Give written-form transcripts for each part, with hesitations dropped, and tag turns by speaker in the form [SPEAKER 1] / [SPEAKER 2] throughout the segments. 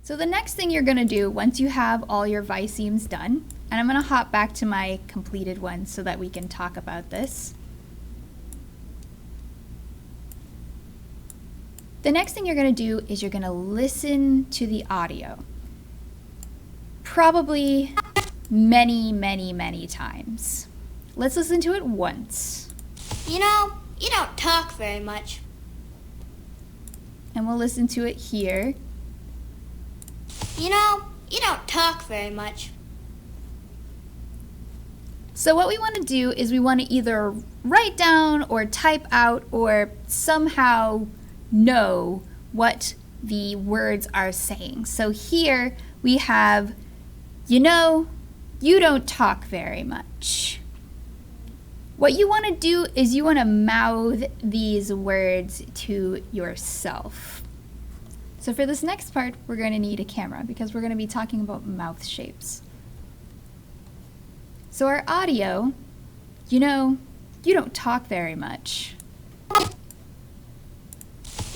[SPEAKER 1] So the next thing you're going to do once you have all your visemes done, and I'm going to hop back to my completed ones so that we can talk about this. The next thing you're going to do is you're going to listen to the audio. Probably many, many, many times. Let's listen to it once.
[SPEAKER 2] You know, you don't talk very much.
[SPEAKER 1] And we'll listen to it here.
[SPEAKER 2] You know, you don't talk very much.
[SPEAKER 1] So what we want to do is we want to either write down or type out or somehow know what the words are saying. So here we have, you know, you don't talk very much. What you want to do is you want to mouth these words to yourself. So for this next part, we're going to need a camera because we're going to be talking about mouth shapes. So our audio, you know, you don't talk very much.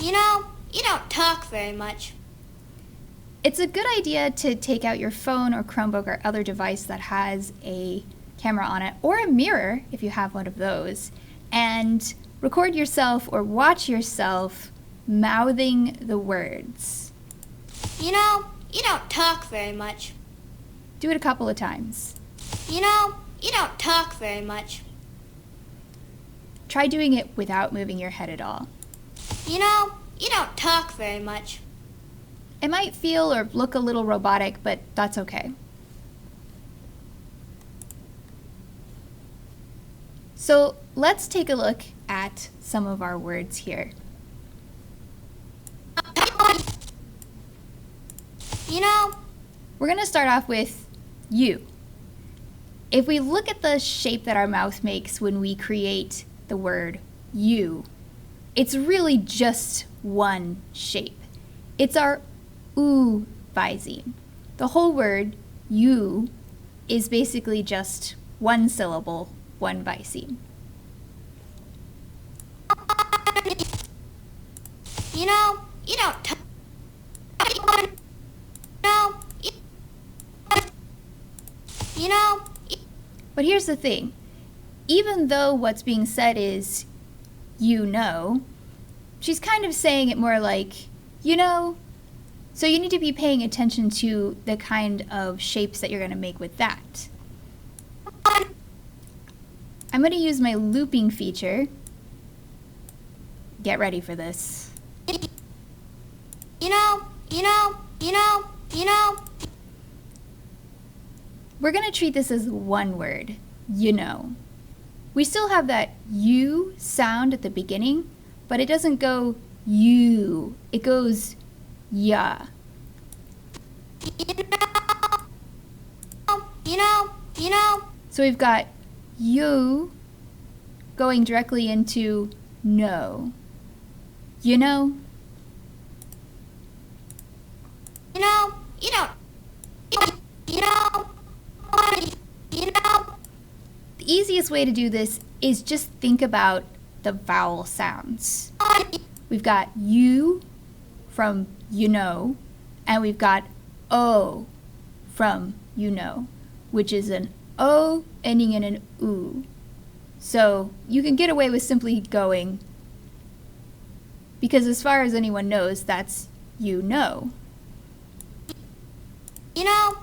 [SPEAKER 2] You know, you don't talk very much.
[SPEAKER 1] It's a good idea to take out your phone or Chromebook or other device that has a camera on it, or a mirror if you have one of those, and record yourself or watch yourself mouthing the words.
[SPEAKER 2] You know, you don't talk very much.
[SPEAKER 1] Do it a couple of times.
[SPEAKER 2] You know, you don't talk very much.
[SPEAKER 1] Try doing it without moving your head at all.
[SPEAKER 2] You know, you don't talk very much.
[SPEAKER 1] It might feel or look a little robotic, but that's okay. So let's take a look at some of our words here.
[SPEAKER 2] You know,
[SPEAKER 1] we're going to start off with you. If we look at the shape that our mouth makes when we create the word you, it's really just one shape. It's our oo viseme. The whole word you is basically just one syllable, one viseme.
[SPEAKER 2] You know, you don't talk. No, you know.
[SPEAKER 1] But here's the thing. Even though what's being said is, you know, she's kind of saying it more like, you know. So you need to be paying attention to the kind of shapes that you're going to make with that. I'm going to use my looping feature. Get ready for this.
[SPEAKER 2] You know, you know, you know, you know.
[SPEAKER 1] We're going to treat this as one word, you know. We still have that you sound at the beginning, but it doesn't go you. It goes yeah.
[SPEAKER 2] You know, you know.
[SPEAKER 1] So we've got you going directly into no. You know?
[SPEAKER 2] You know, you don't. You know, you know.
[SPEAKER 1] The easiest way to do this is just think about the vowel sounds. We've got you from you know, and we've got O from you know, which is an O ending in an oo. So you can get away with simply going, because as far as anyone knows, that's you know.
[SPEAKER 2] You know.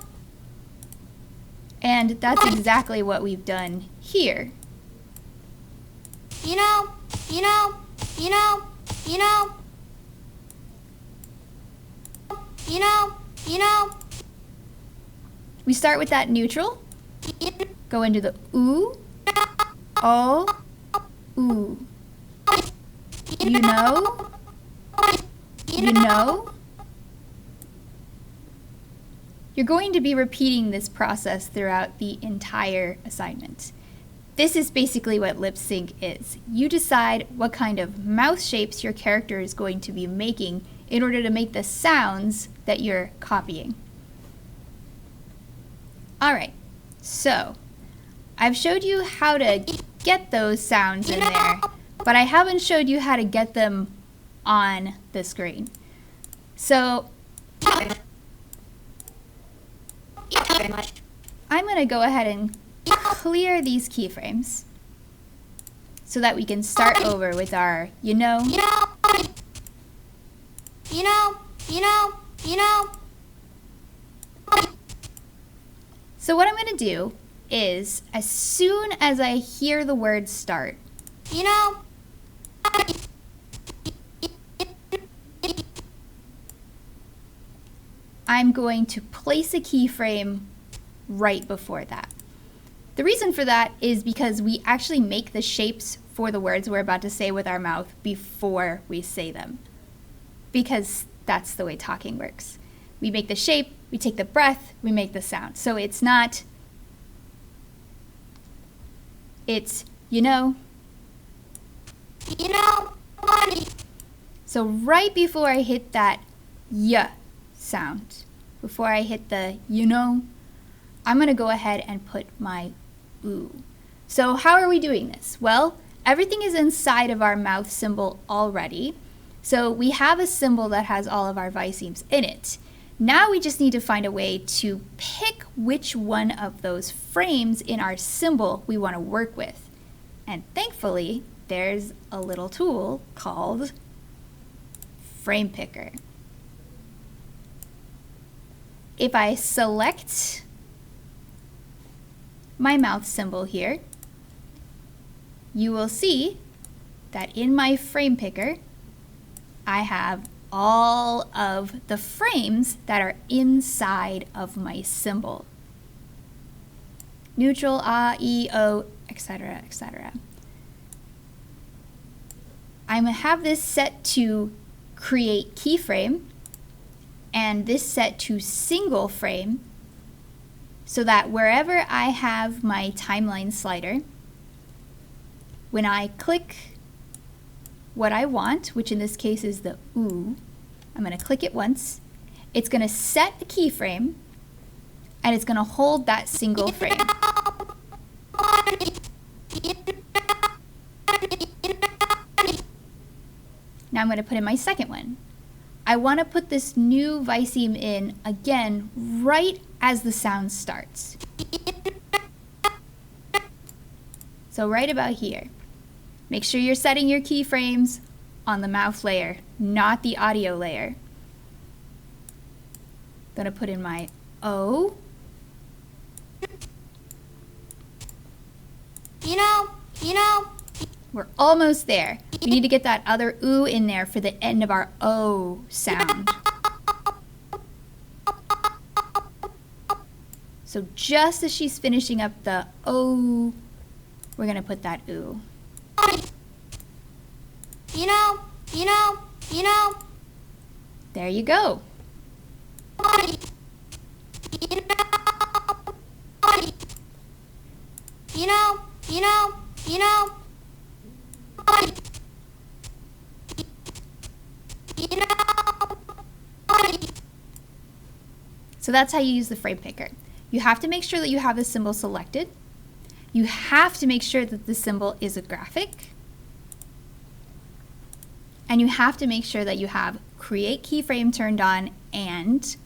[SPEAKER 1] And that's exactly what we've done here.
[SPEAKER 2] You know, you know, you know, you know. You know, you know.
[SPEAKER 1] We start with that neutral, go into the oo, o, oo. You know, you know. You're going to be repeating this process throughout the entire assignment. This is basically what lip sync is. You decide what kind of mouth shapes your character is going to be making in order to make the sounds that you're copying. Alright, so I've showed you how to get those sounds in there, but I haven't showed you how to get them on the screen. So
[SPEAKER 2] very much.
[SPEAKER 1] I'm going to go ahead and clear these keyframes so that we can start over with our you know. So what I'm going to do is, as soon as I hear the word start, I'm going to place a keyframe right before that. The reason for that is because we actually make the shapes for the words we're about to say with our mouth before we say them, because that's the way talking works. We make the shape, we take the breath, we make the sound. So it's not, it's, you know. So right before I hit that y sound, before I hit the you know, I'm going to go ahead and put my ooh. So how are we doing this? Well, everything is inside of our mouth symbol already. So we have a symbol that has all of our voicemes in it. Now we just need to find a way to pick which one of those frames in our symbol we want to work with. And thankfully, there's a little tool called Frame Picker. If I select my mouth symbol here, you will see that in my frame picker, I have all of the frames that are inside of my symbol. Neutral, ah, e, o, etc., etc. I'm going to have this set to create keyframe and this set to single frame, so that wherever I have my timeline slider, when I click what I want, which in this case is the ooh, I'm going to click it once, it's going to set the keyframe, and it's going to hold that single frame. Now I'm going to put in my second one. I want to put this new voiceme in again right as the sound starts. So right about here. Make sure you're setting your keyframes on the mouth layer, not the audio layer. I'm going to put in my O.
[SPEAKER 2] You know.
[SPEAKER 1] We're almost there. We need to get that other ooh in there for the end of our O sound. So just as she's finishing up the O, we're going to put that ooh.
[SPEAKER 2] You know.
[SPEAKER 1] There you go.
[SPEAKER 2] You know.
[SPEAKER 1] So that's how you use the frame picker. You have to make sure that you have the symbol selected. You have to make sure that the symbol is a graphic. And you have to make sure that you have create keyframe turned on, and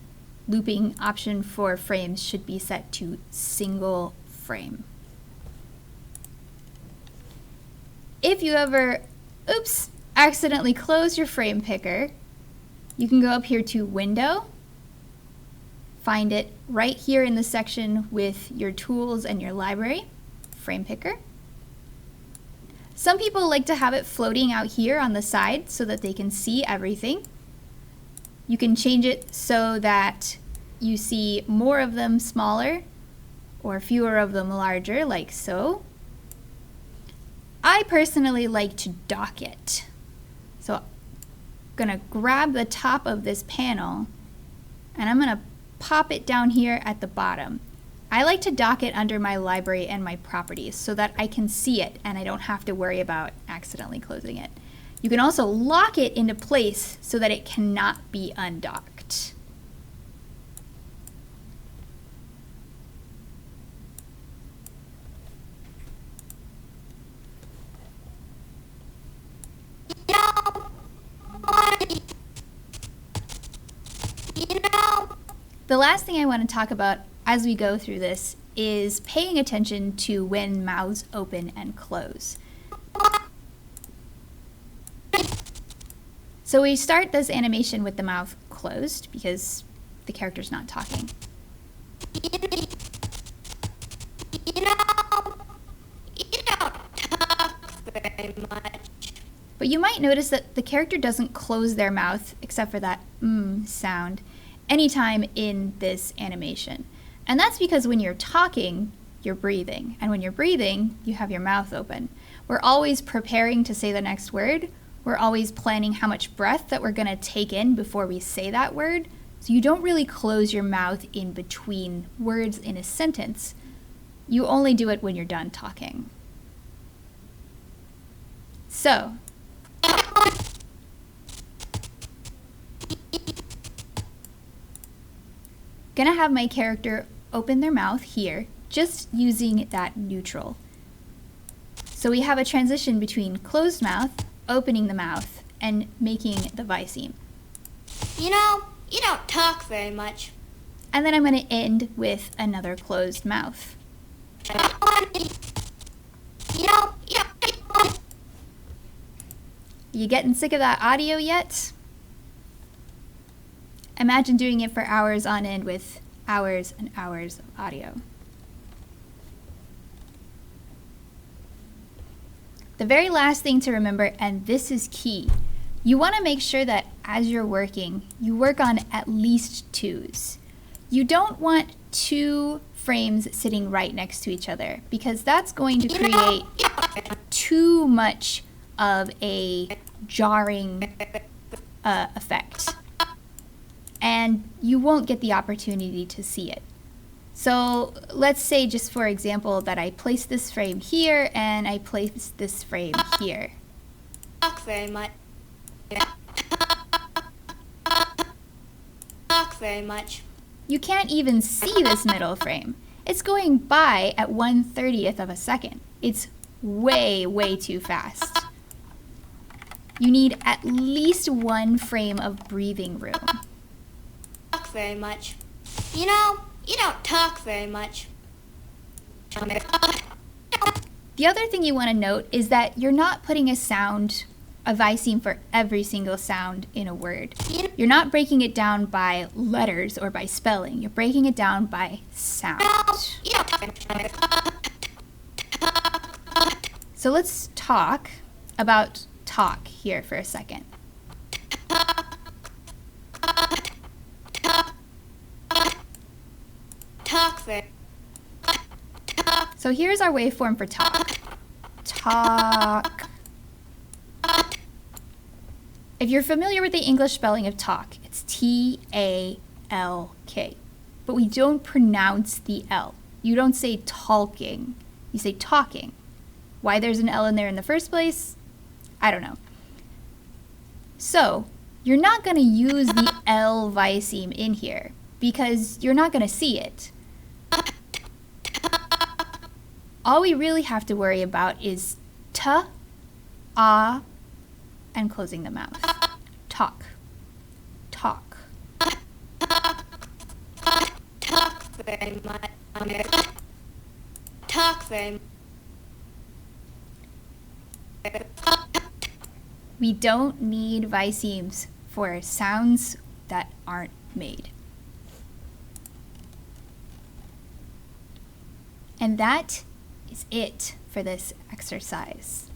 [SPEAKER 1] looping option for frames should be set to single frame. If you ever, accidentally close your frame picker, you can go up here to Window, find it right here in the section with your tools and your library, Frame Picker. Some people like to have it floating out here on the side so that they can see everything. You can change it so that you see more of them smaller or fewer of them larger, like so. I personally like to dock it. So I'm gonna grab the top of this panel and I'm gonna pop it down here at the bottom. I like to dock it under my library and my properties so that I can see it and I don't have to worry about accidentally closing it. You can also lock it into place so that it cannot be undocked. The last thing I want to talk about, as we go through this is paying attention to when mouths open and close. So we start this animation with the mouth closed because the character's not talking.
[SPEAKER 2] You know, you don't talk very much.
[SPEAKER 1] But you might notice that the character doesn't close their mouth, except for that sound, anytime in this animation. And that's because when you're talking, you're breathing. And when you're breathing, you have your mouth open. We're always preparing to say the next word. We're always planning how much breath that we're going to take in before we say that word. So you don't really close your mouth in between words in a sentence. You only do it when you're done talking. So, gonna have my character open their mouth here, just using that neutral. So we have a transition between closed mouth, opening the mouth, and making the Viceme.
[SPEAKER 2] You know, you don't talk very much.
[SPEAKER 1] And then I'm gonna end with another closed mouth.
[SPEAKER 2] You know,
[SPEAKER 1] You getting sick of that audio yet? Imagine doing it for hours on end with hours and hours of audio. The very last thing to remember, and this is key, you want to make sure that as you're working, you work on at least twos. You don't want two frames sitting right next to each other because that's going to create too much of a jarring effect. And you won't get the opportunity to see it. So let's say, just for example, that I place this frame here and I place this frame here.
[SPEAKER 2] talk very much. Talk very much.
[SPEAKER 1] You can't even see this middle frame. It's going by at 1/30th of a second. It's way, way too fast. You need at least one frame of breathing room.
[SPEAKER 2] Talk very much. You know, you don't talk very much.
[SPEAKER 1] The other thing you want to note is that you're not putting a Viceme for every single sound in a word. You're not breaking it down by letters or by spelling. You're breaking it down by sound.
[SPEAKER 2] You don't talk.
[SPEAKER 1] So let's talk about talk here for a second.
[SPEAKER 2] Talk very.
[SPEAKER 1] So here's our waveform for talk. Talk. If you're familiar with the English spelling of talk, it's T-A-L-K. But we don't pronounce the L. You don't say talking. You say talking. Why there's an L in there in the first place? I don't know. So, you're not going to use the L Viceme in here because you're not going to see it. All we really have to worry about is t, ah, and closing the mouth. Talk. Talk.
[SPEAKER 2] Talk very much. Talk very much.
[SPEAKER 1] We don't need Vicemes for sounds that aren't made. And that is it for this exercise.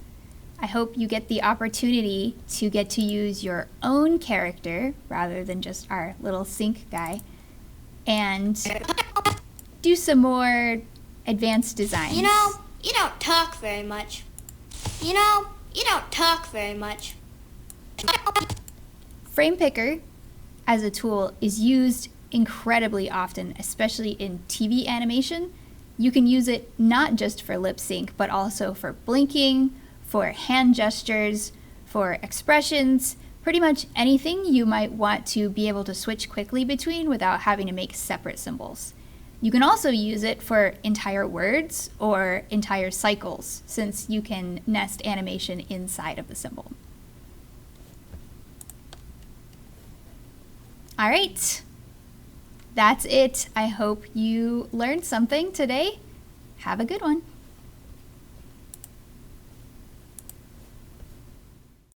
[SPEAKER 1] I hope you get the opportunity to get to use your own character rather than just our little sync guy and do some more advanced designs.
[SPEAKER 2] You know, you don't talk very much. You know, you don't talk very much.
[SPEAKER 1] Frame Picker as a tool is used incredibly often, especially in TV animation. You can use it not just for lip sync, but also for blinking, for hand gestures, for expressions, pretty much anything you might want to be able to switch quickly between without having to make separate symbols. You can also use it for entire words or entire cycles, since you can nest animation inside of the symbol. All right, that's it. I hope you learned something today. Have a good one.